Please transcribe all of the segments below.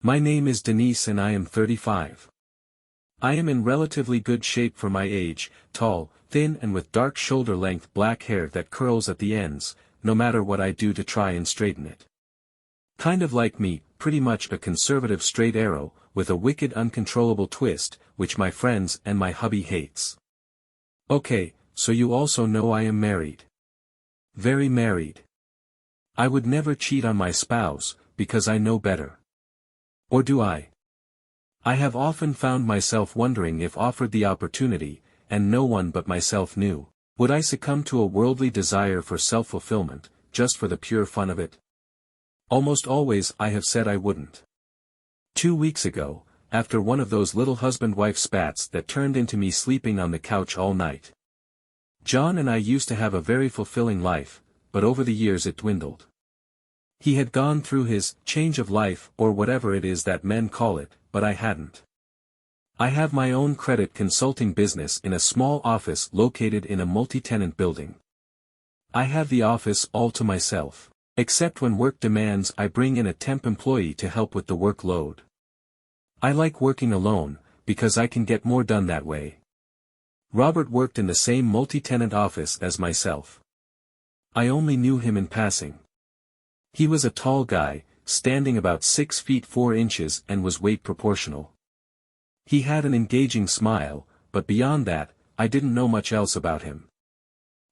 My name is Denise and I am 35. I am in relatively good shape for my age, tall, thin and with dark shoulder-length black hair that curls at the ends, no matter what I do to try and straighten it. Kind of like me, pretty much a conservative straight arrow, with a wicked uncontrollable twist, which my friends and my hubby hates. Okay, so you also know I am married. Very married. I would never cheat on my spouse, because I know better. Or do I? I have often found myself wondering if offered the opportunity, and no one but myself knew, would I succumb to a worldly desire for self-fulfillment, just for the pure fun of it? Almost always I have said I wouldn't. 2 weeks ago, after one of those little husband-wife spats that turned into me sleeping on the couch all night. John and I used to have a very fulfilling life, but over the years it dwindled. He had gone through his change of life or whatever it is that men call it, but I hadn't. I have my own credit consulting business in a small office located in a multi-tenant building. I have the office all to myself, except when work demands I bring in a temp employee to help with the workload. I like working alone, because I can get more done that way. Robert worked in the same multi-tenant office as myself. I only knew him in passing. He was a tall guy, standing about 6 feet 4 inches and was weight proportional. He had an engaging smile, but beyond that, I didn't know much else about him.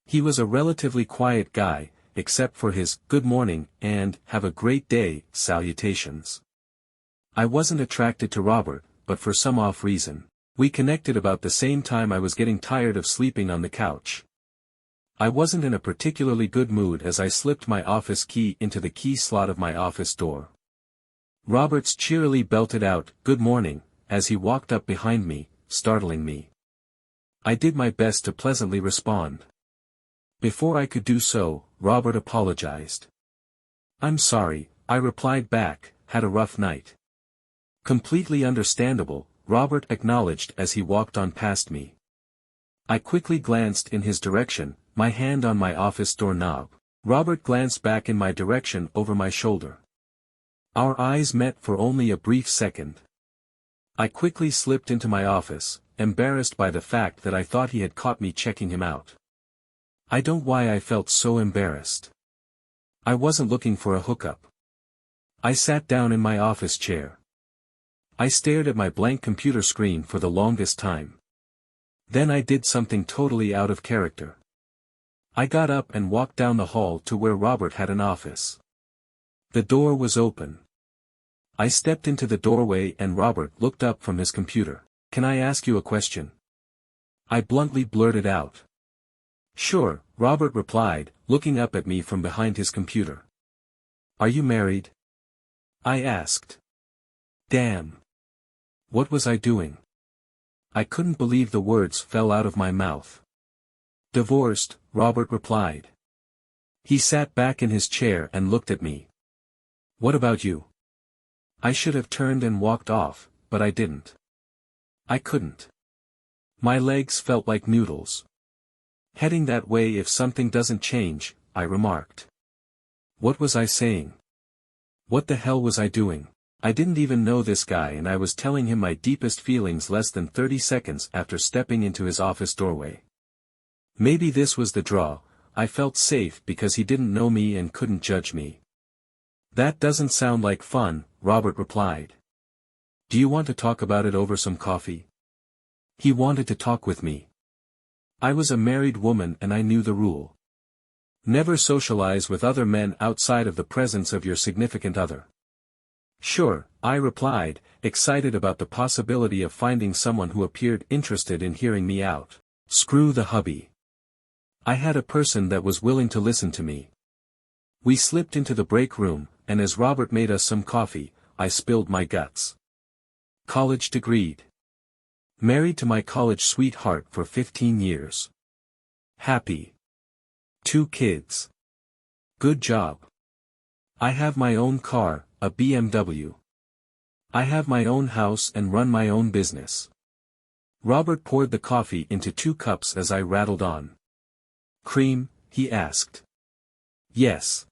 He was a relatively quiet guy, except for his "good morning" and "have a great day" salutations. I wasn't attracted to Robert, but for some off reason, we connected about the same time I was getting tired of sleeping on the couch. I wasn't in a particularly good mood as I slipped my office key into the key slot of my office door. Roberts cheerily belted out, "Good morning," as he walked up behind me, startling me. I did my best to pleasantly respond. Before I could do so, Robert apologized. "I'm sorry," I replied back, "had a rough night." Completely understandable, Robert acknowledged as he walked on past me. I quickly glanced in his direction, my hand on my office door knob. Robert glanced back in my direction over my shoulder. Our eyes met for only a brief second. I quickly slipped into my office, embarrassed by the fact that I thought he had caught me checking him out. I don't know why I felt so embarrassed. I wasn't looking for a hookup. I sat down in my office chair. I stared at my blank computer screen for the longest time. Then I did something totally out of character. I got up and walked down the hall to where Robert had an office. The door was open. I stepped into the doorway and Robert looked up from his computer. "Can I ask you a question?" I bluntly blurted out. "Sure," Robert replied, looking up at me from behind his computer. "Are you married?" I asked. Damn. What was I doing? I couldn't believe the words fell out of my mouth. "Divorced," Robert replied. He sat back in his chair and looked at me. "What about you?" I should have turned and walked off, but I didn't. I couldn't. My legs felt like noodles. "Heading that way if something doesn't change," I remarked. What was I saying? What the hell was I doing? I didn't even know this guy and I was telling him my deepest feelings less than 30 seconds after stepping into his office doorway. Maybe this was the draw. I felt safe because he didn't know me and couldn't judge me. "That doesn't sound like fun," Robert replied. "Do you want to talk about it over some coffee?" He wanted to talk with me. I was a married woman and I knew the rule. Never socialize with other men outside of the presence of your significant other. "Sure," I replied, excited about the possibility of finding someone who appeared interested in hearing me out. Screw the hubby. I had a person that was willing to listen to me. We slipped into the break room, and as Robert made us some coffee, I spilled my guts. College degreed. Married to my college sweetheart for 15 years. Happy. 2 kids. Good job. I have my own car, a BMW. I have my own house and run my own business. Robert poured the coffee into 2 cups as I rattled on. "Cream?" he asked. "Yes."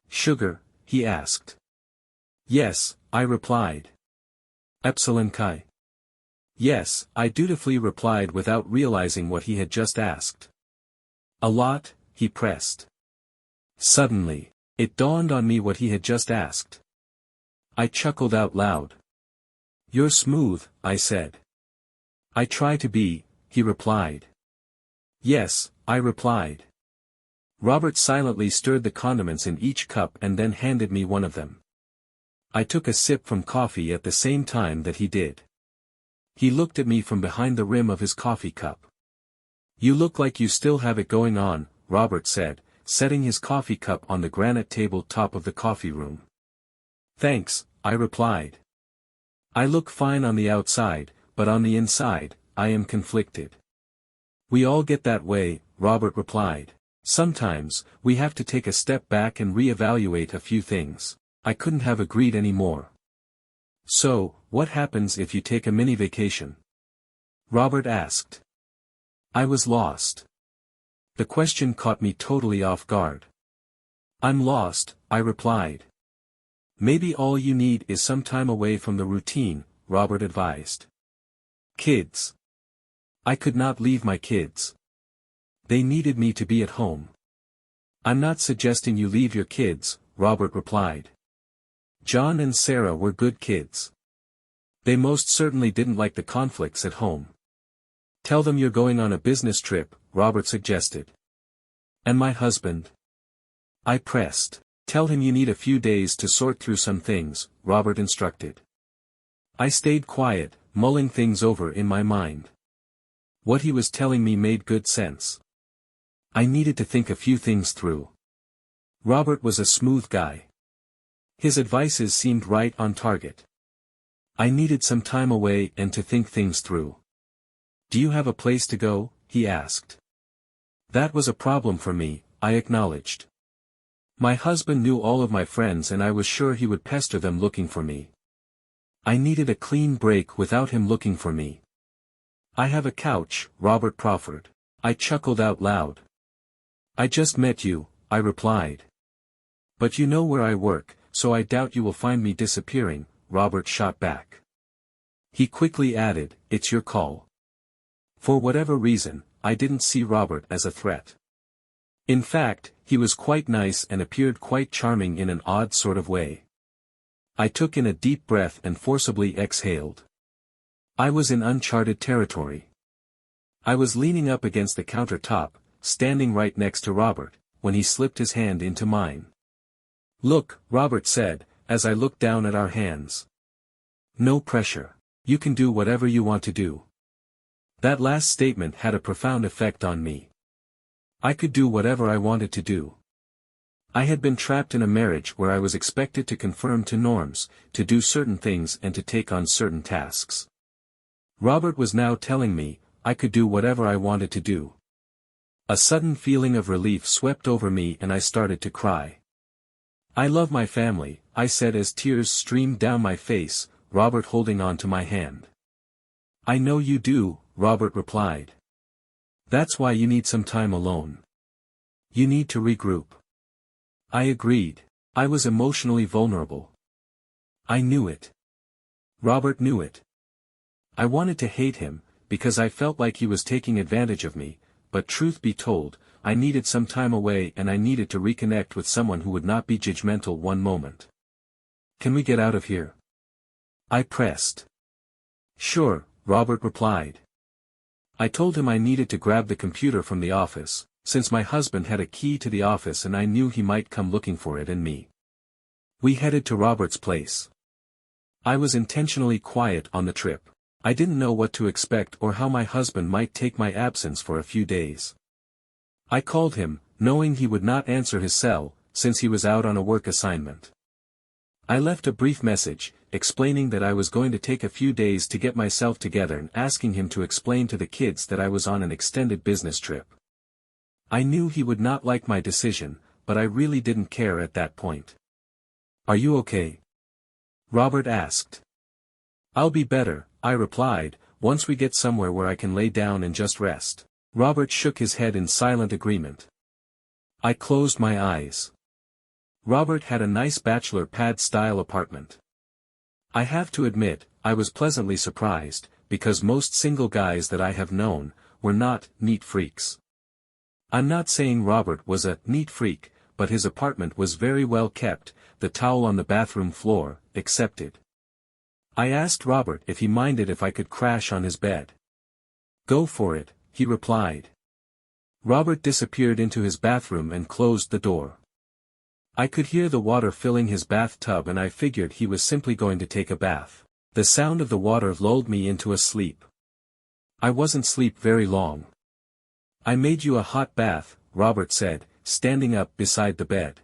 "Sugar?" he asked. "Yes," I replied. Epsilon Chi. Yes, I dutifully replied without realizing what he had just asked. A lot, he pressed. Suddenly, it dawned on me what he had just asked. I chuckled out loud. You're smooth, I said. I try to be, he replied. Yes, I replied. Robert silently stirred the condiments in each cup and then handed me one of them. I took a sip from coffee at the same time that he did. He looked at me from behind the rim of his coffee cup. You look like you still have it going on, Robert said, setting his coffee cup on the granite table top of the coffee room. Thanks, I replied. I look fine on the outside, but on the inside, I am conflicted. We all get that way, Robert replied. Sometimes, we have to take a step back and re-evaluate a few things. I couldn't have agreed any more. So, what happens if you take a mini vacation? Robert asked. I was lost. The question caught me totally off guard. I'm lost, I replied. Maybe all you need is some time away from the routine, Robert advised. Kids. I could not leave my kids. They needed me to be at home. I'm not suggesting you leave your kids, Robert replied. John and Sarah were good kids. They most certainly didn't like the conflicts at home. Tell them you're going on a business trip, Robert suggested. And my husband? I pressed. Tell him you need a few days to sort through some things, Robert instructed. I stayed quiet, mulling things over in my mind. What he was telling me made good sense. I needed to think a few things through. Robert was a smooth guy. His advices seemed right on target. I needed some time away and to think things through. Do you have a place to go? He asked. That was a problem for me, I acknowledged. My husband knew all of my friends and I was sure he would pester them looking for me. I needed a clean break without him looking for me. I have a couch, Robert proffered. I chuckled out loud. I just met you, I replied. But you know where I work, so I doubt you will find me disappearing, Robert shot back. He quickly added, it's your call. For whatever reason, I didn't see Robert as a threat. In fact, he was quite nice and appeared quite charming in an odd sort of way. I took in a deep breath and forcibly exhaled. I was in uncharted territory. I was leaning up against the countertop, standing right next to Robert, when he slipped his hand into mine. Look, Robert said, as I looked down at our hands. No pressure. You can do whatever you want to do. That last statement had a profound effect on me. I could do whatever I wanted to do. I had been trapped in a marriage where I was expected to conform to norms, to do certain things and to take on certain tasks. Robert was now telling me, I could do whatever I wanted to do. A sudden feeling of relief swept over me and I started to cry. I love my family, I said as tears streamed down my face, Robert holding on to my hand. I know you do, Robert replied. That's why you need some time alone. You need to regroup. I agreed. I was emotionally vulnerable. I knew it. Robert knew it. I wanted to hate him, because I felt like he was taking advantage of me, but truth be told, I needed some time away and I needed to reconnect with someone who would not be judgmental one moment. Can we get out of here? I pressed. Sure, Robert replied. I told him I needed to grab the computer from the office, since my husband had a key to the office and I knew he might come looking for it and me. We headed to Robert's place. I was intentionally quiet on the trip. I didn't know what to expect or how my husband might take my absence for a few days. I called him, knowing he would not answer his cell, since he was out on a work assignment. I left a brief message, explaining that I was going to take a few days to get myself together and asking him to explain to the kids that I was on an extended business trip. I knew he would not like my decision, but I really didn't care at that point. Are you okay? Robert asked. I'll be better, I replied, once we get somewhere where I can lay down and just rest. Robert shook his head in silent agreement. I closed my eyes. Robert had a nice bachelor pad-style apartment. I have to admit, I was pleasantly surprised, because most single guys that I have known, were not neat freaks. I'm not saying Robert was a neat freak, but his apartment was very well kept, the towel on the bathroom floor, excepted. I asked Robert if he minded if I could crash on his bed. Go for it, he replied. Robert disappeared into his bathroom and closed the door. I could hear the water filling his bathtub and I figured he was simply going to take a bath. The sound of the water lulled me into a sleep. I wasn't asleep very long. I made you a hot bath, Robert said, standing up beside the bed.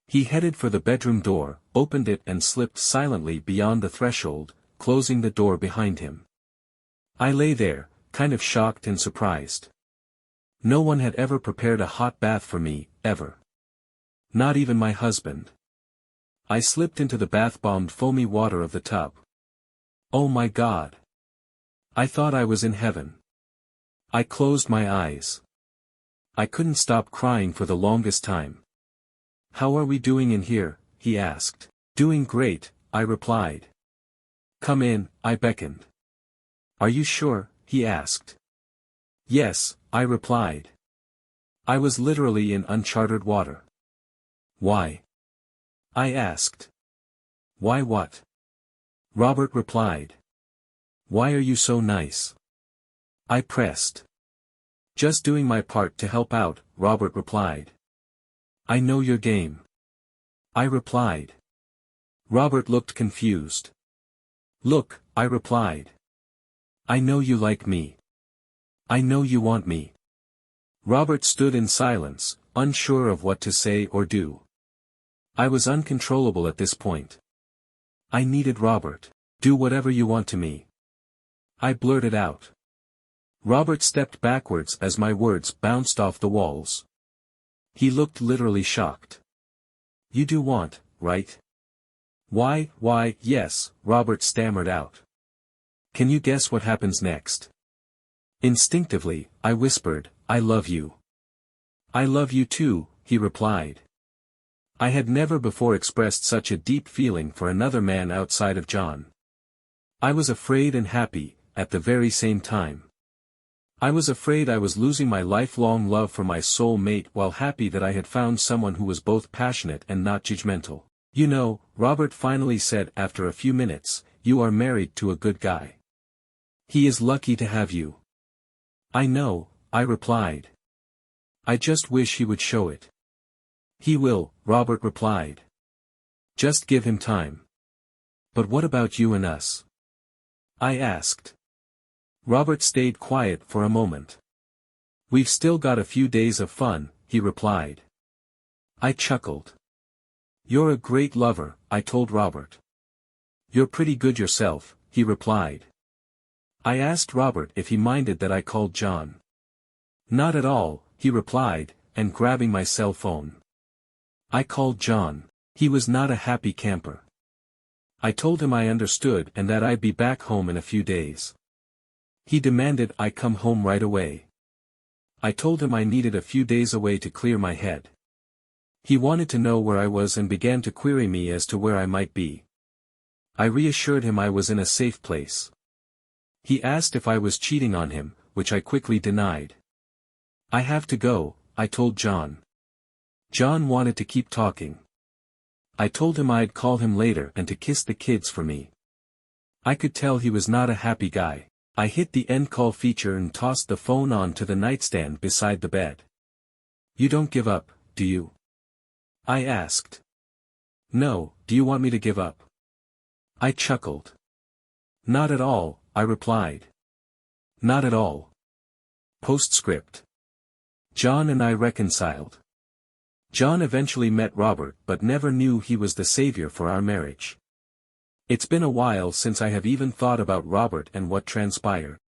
He headed for the bedroom door, opened it and slipped silently beyond the threshold, closing the door behind him. I lay there, kind of shocked and surprised. No one had ever prepared a hot bath for me, ever. Not even my husband. I slipped into the bath-bombed foamy water of the tub. Oh my God! I thought I was in heaven. I closed my eyes. I couldn't stop crying for the longest time. How are we doing in here? He asked. Doing great, I replied. Come in, I beckoned. Are you sure? He asked. Yes, I replied. I was literally in uncharted water. Why? I asked. Why what? Robert replied. Why are you so nice? I pressed. Just doing my part to help out, Robert replied. I know your game. I replied. Robert looked confused. Look, I replied. I know you like me. I know you want me. Robert stood in silence, unsure of what to say or do. I was uncontrollable at this point. I needed Robert. Do whatever you want to me. I blurted out. Robert stepped backwards as my words bounced off the walls. He looked literally shocked. You do want, right? Why, yes, Robert stammered out. Can you guess what happens next? Instinctively, I whispered, I love you. I love you too, he replied. I had never before expressed such a deep feeling for another man outside of John. I was afraid and happy, at the very same time. I was afraid I was losing my lifelong love for my soul mate while happy that I had found someone who was both passionate and not judgmental. You know, Robert finally said after a few minutes, you are married to a good guy. He is lucky to have you. I know, I replied. I just wish he would show it. He will, Robert replied. Just give him time. But what about you and us? I asked. Robert stayed quiet for a moment. We've still got a few days of fun, he replied. I chuckled. You're a great lover, I told Robert. You're pretty good yourself, he replied. I asked Robert if he minded that I called John. Not at all, he replied, and grabbing my cell phone. I called John. He was not a happy camper. I told him I understood and that I'd be back home in a few days. He demanded I come home right away. I told him I needed a few days away to clear my head. He wanted to know where I was and began to query me as to where I might be. I reassured him I was in a safe place. He asked if I was cheating on him, which I quickly denied. I have to go, I told John. John wanted to keep talking. I told him I'd call him later and to kiss the kids for me. I could tell he was not a happy guy. I hit the end call feature and tossed the phone on to the nightstand beside the bed. You don't give up, do you? I asked. No, do you want me to give up? I chuckled. Not at all, I replied. Not at all. Postscript. John and I reconciled. John eventually met Robert but never knew he was the savior for our marriage. It's been a while since I have even thought about Robert and what transpired.